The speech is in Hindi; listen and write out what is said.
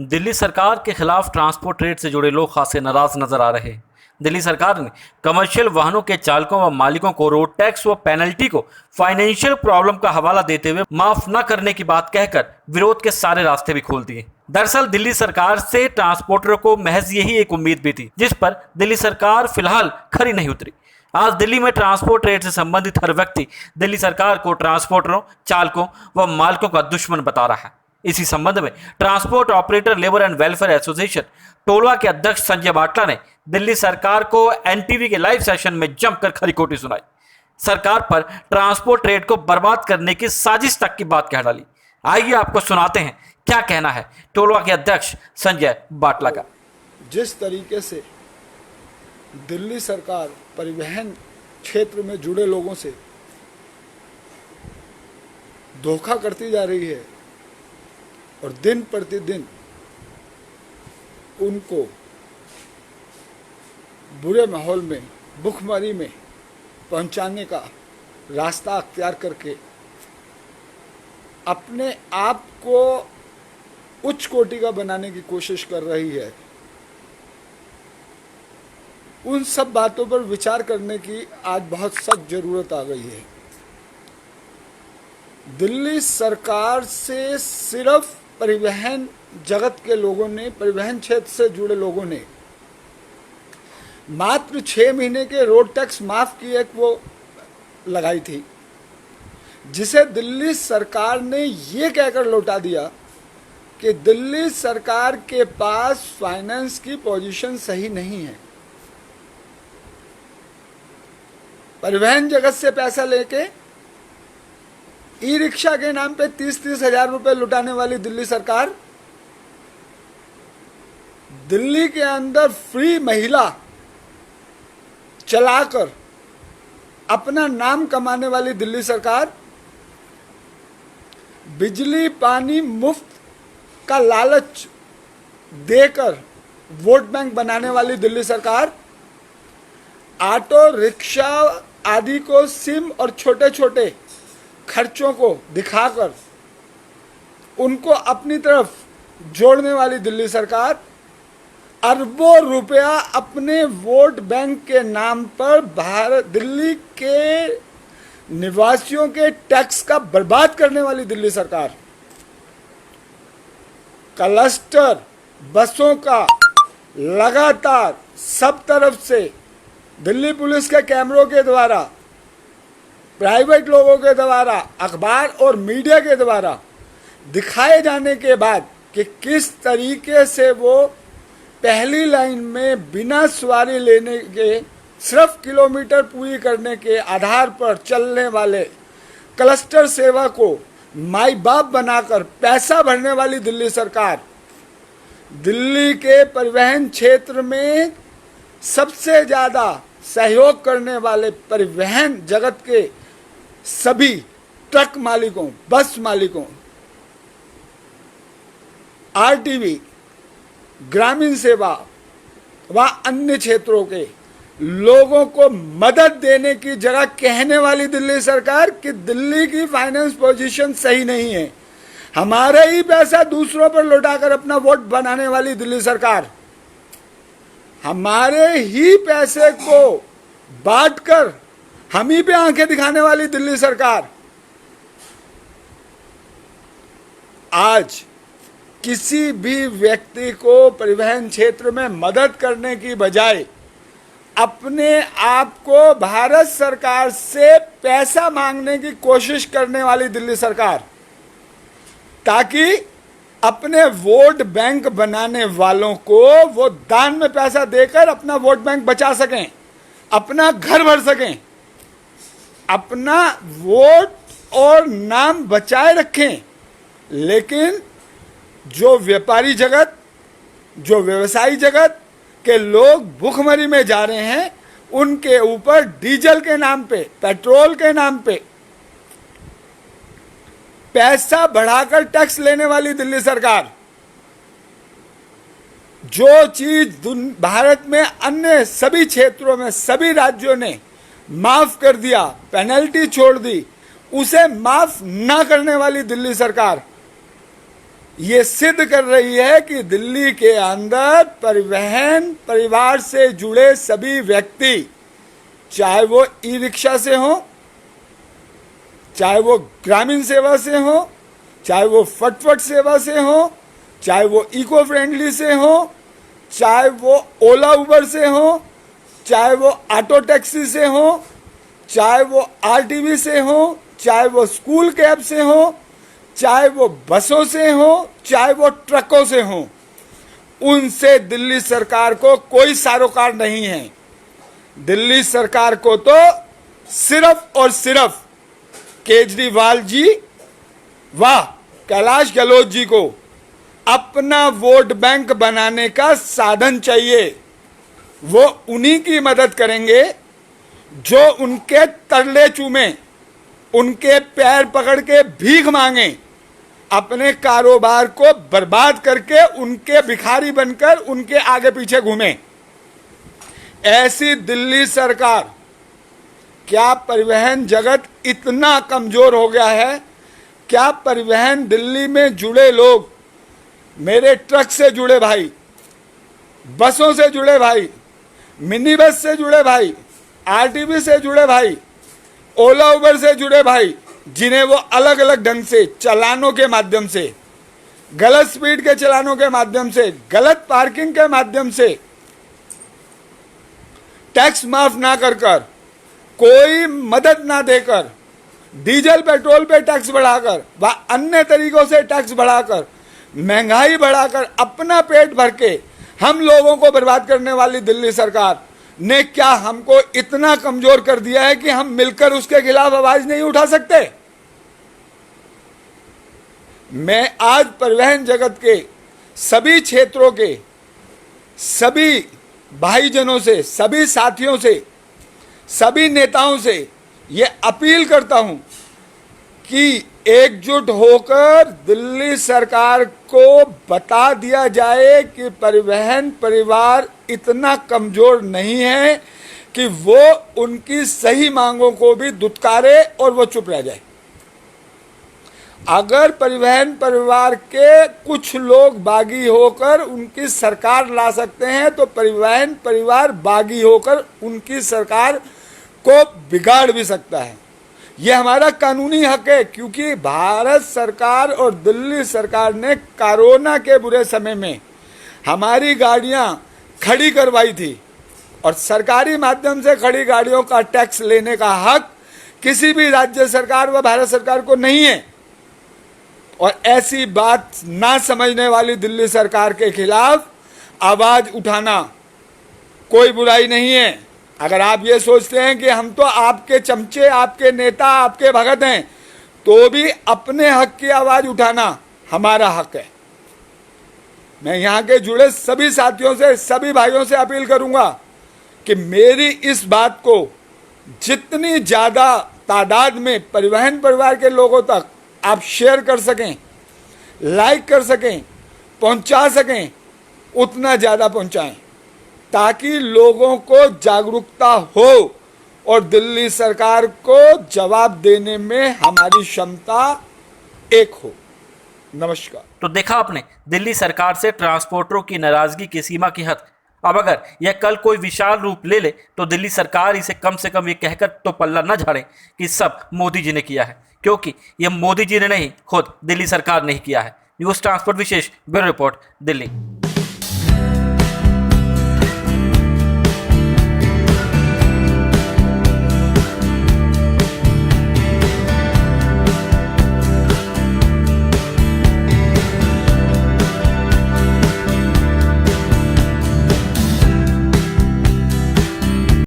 दिल्ली सरकार के खिलाफ ट्रांसपोर्ट रेट से जुड़े लोग खासे नाराज नजर आ रहे हैं। दिल्ली सरकार ने कमर्शियल वाहनों के चालकों व मालिकों को रोड टैक्स व पेनल्टी को फाइनेंशियल प्रॉब्लम का हवाला देते हुए माफ न करने की बात कहकर विरोध के सारे रास्ते भी खोल दिए। दरअसल दिल्ली सरकार से ट्रांसपोर्टरों को महज यही एक उम्मीद भी थी, जिस पर दिल्ली सरकार फिलहाल खरी नहीं उतरी। आज दिल्ली में ट्रांसपोर्ट रेट से संबंधित हर व्यक्ति दिल्ली सरकार को ट्रांसपोर्टरों, चालकों व मालिकों का दुश्मन बता रहा है। इसी संबंध में transport operator labour and welfare association टोलवा के अध्यक्ष संजय बाटला ने दिल्ली सरकार को एनटीवी के लाइव सेशन में जमकर खरी खोटी सुनाई। सरकार पर ट्रांसपोर्ट रेट को बर्बाद करने की साजिश तक की बात कह डाली। आइए आपको सुनाते हैं क्या कहना है टोलवा के अध्यक्ष संजय बाटला का। जिस तरीके से दिल्ली सरकार परिवहन क्षेत्र में जुड़े लोगों से धोखा करती जा रही है और दिन प्रतिदिन उनको बुरे माहौल में, भुखमरी में पहुंचाने का रास्ता अख्तियार करके अपने आप को उच्च कोटि का बनाने की कोशिश कर रही है, उन सब बातों पर विचार करने की आज बहुत सख्त जरूरत आ गई है। दिल्ली सरकार से सिर्फ परिवहन जगत के लोगों ने, परिवहन क्षेत्र से जुड़े लोगों ने मात्र 6 महीने के रोड टैक्स माफ की एक वो लगाई थी, जिसे दिल्ली सरकार ने ये कहकर लौटा दिया कि दिल्ली सरकार के पास फाइनेंस की पोजीशन सही नहीं है। परिवहन जगत से पैसा लेके ई रिक्शा के नाम पे 30-30 हजार रुपए लुटाने वाली दिल्ली सरकार दिल्ली के अंदर फ्री महिला चलाकर अपना नाम कमाने वाली दिल्ली सरकार, बिजली पानी मुफ्त का लालच देकर वोट बैंक बनाने वाली दिल्ली सरकार, ऑटो रिक्शा आदि को सिम और छोटे छोटे खर्चों को दिखाकर उनको अपनी तरफ जोड़ने वाली दिल्ली सरकार, अरबों रुपया अपने वोट बैंक के नाम पर दिल्ली के निवासियों के टैक्स का बर्बाद करने वाली दिल्ली सरकार, क्लस्टर बसों का लगातार सब तरफ से दिल्ली पुलिस के कैमरों के द्वारा, प्राइवेट लोगों के द्वारा, अखबार और मीडिया के द्वारा दिखाए जाने के बाद कि किस तरीके से वो पहली लाइन में बिना सवारी लेने के सिर्फ किलोमीटर पूरी करने के आधार पर चलने वाले क्लस्टर सेवा को माई बाप बनाकर पैसा भरने वाली दिल्ली सरकार, दिल्ली के परिवहन क्षेत्र में सबसे ज़्यादा सहयोग करने वाले परिवहन जगत के सभी ट्रक मालिकों, बस मालिकों, आरटीवी, ग्रामीण सेवा व अन्य क्षेत्रों के लोगों को मदद देने की जगह कहने वाली दिल्ली सरकार कि दिल्ली की फाइनेंस पोजीशन सही नहीं है, हमारा ही पैसा दूसरों पर लौटाकर अपना वोट बनाने वाली दिल्ली सरकार, हमारे ही पैसे को बांटकर हम ही पे आंखें दिखाने वाली दिल्ली सरकार आज किसी भी व्यक्ति को परिवहन क्षेत्र में मदद करने की बजाय अपने आप को भारत सरकार से पैसा मांगने की कोशिश करने वाली दिल्ली सरकार, ताकि अपने वोट बैंक बनाने वालों को वो दान में पैसा देकर अपना वोट बैंक बचा सकें, अपना घर भर सकें, अपना वोट और नाम बचाए रखें। लेकिन जो व्यापारी जगत, जो व्यवसायी जगत के लोग भूखमरी में जा रहे हैं, उनके ऊपर डीजल के नाम पे, पेट्रोल के नाम पे पैसा बढ़ाकर टैक्स लेने वाली दिल्ली सरकार, जो चीज भारत में अन्य सभी क्षेत्रों में सभी राज्यों ने माफ कर दिया, पेनल्टी छोड़ दी, उसे माफ ना करने वाली दिल्ली सरकार ये सिद्ध कर रही है कि दिल्ली के अंदर परिवहन परिवार से जुड़े सभी व्यक्ति, चाहे वो ई रिक्शा से हो, चाहे वो ग्रामीण सेवा से हो, चाहे वो फटफट सेवा से हो, चाहे वो इको फ्रेंडली से हो, चाहे वो ओला उबर से हो, चाहे वो ऑटो टैक्सी से हो, चाहे वो आरटीवी से हो, चाहे वो स्कूल कैब से हो, चाहे वो बसों से हो, चाहे वो ट्रकों से हो, उनसे दिल्ली सरकार को कोई सरोकार नहीं है। दिल्ली सरकार को तो सिर्फ और सिर्फ केजरीवाल जी व कैलाश गहलोत जी को अपना वोट बैंक बनाने का साधन चाहिए। वो उन्हीं की मदद करेंगे जो उनके तरले चूमे, उनके पैर पकड़ के भीख मांगे, अपने कारोबार को बर्बाद करके उनके भिखारी बनकर उनके आगे पीछे घूमे। ऐसी दिल्ली सरकार, क्या परिवहन जगत इतना कमजोर हो गया है? क्या परिवहन दिल्ली में जुड़े लोग, मेरे ट्रक से जुड़े भाई, बसों से जुड़े भाई, मिनी बस से जुड़े भाई, आरटीवी से जुड़े भाई, ओला उबर से जुड़े भाई, जिन्हें वो अलग अलग ढंग से चालानों के माध्यम से, गलत स्पीड के चालानों के माध्यम से, गलत पार्किंग के माध्यम से टैक्स माफ ना कर कर, कोई मदद ना देकर, डीजल पेट्रोल पे टैक्स बढ़ाकर व अन्य तरीकों से टैक्स बढ़ाकर, महंगाई बढ़ाकर अपना पेट भर के हम लोगों को बर्बाद करने वाली दिल्ली सरकार ने क्या हमको इतना कमजोर कर दिया है कि हम मिलकर उसके खिलाफ आवाज नहीं उठा सकते? मैं आज परिवहन जगत के सभी क्षेत्रों के सभी भाईजनों से, सभी साथियों से, सभी नेताओं से ये अपील करता हूं कि एकजुट होकर दिल्ली सरकार को बता दिया जाए कि परिवहन परिवार इतना कमजोर नहीं है कि वो उनकी सही मांगों को भी दुत्कारे और वो चुप रह जाए। अगर परिवहन परिवार के कुछ लोग बागी होकर उनकी सरकार ला सकते हैं तो परिवहन परिवार बागी होकर उनकी सरकार को बिगाड़ भी सकता है। यह हमारा कानूनी हक है, क्योंकि भारत सरकार और दिल्ली सरकार ने कोरोना के बुरे समय में हमारी गाड़ियां खड़ी करवाई थी और सरकारी माध्यम से खड़ी गाड़ियों का टैक्स लेने का हक किसी भी राज्य सरकार व भारत सरकार को नहीं है। और ऐसी बात ना समझने वाली दिल्ली सरकार के खिलाफ आवाज उठाना कोई बुराई नहीं है। अगर आप ये सोचते हैं कि हम तो आपके चमचे, आपके नेता, आपके भगत हैं, तो भी अपने हक की आवाज उठाना हमारा हक है। मैं यहाँ के जुड़े सभी साथियों से, सभी भाइयों से अपील करूंगा कि मेरी इस बात को जितनी ज़्यादा तादाद में परिवहन परिवार के लोगों तक आप शेयर कर सकें, लाइक कर सकें, पहुंचा सकें, उतना ज़्यादा पहुंचाएं, ताकि लोगों को जागरूकता हो और दिल्ली सरकार को जवाब देने में हमारी क्षमता एक हो। नमस्कार। तो देखा आपने दिल्ली सरकार से ट्रांसपोर्टरों की नाराजगी की सीमा की हद। अब अगर यह कल कोई विशाल रूप ले ले तो दिल्ली सरकार इसे कम से कम ये कहकर तो पल्ला न झाड़े कि सब मोदी जी ने किया है, क्योंकि यह मोदी जी ने नहीं, खुद दिल्ली सरकार ने ही किया है। न्यूज़ ट्रांसपोर्ट विशेष ब्यूरो रिपोर्ट, दिल्ली।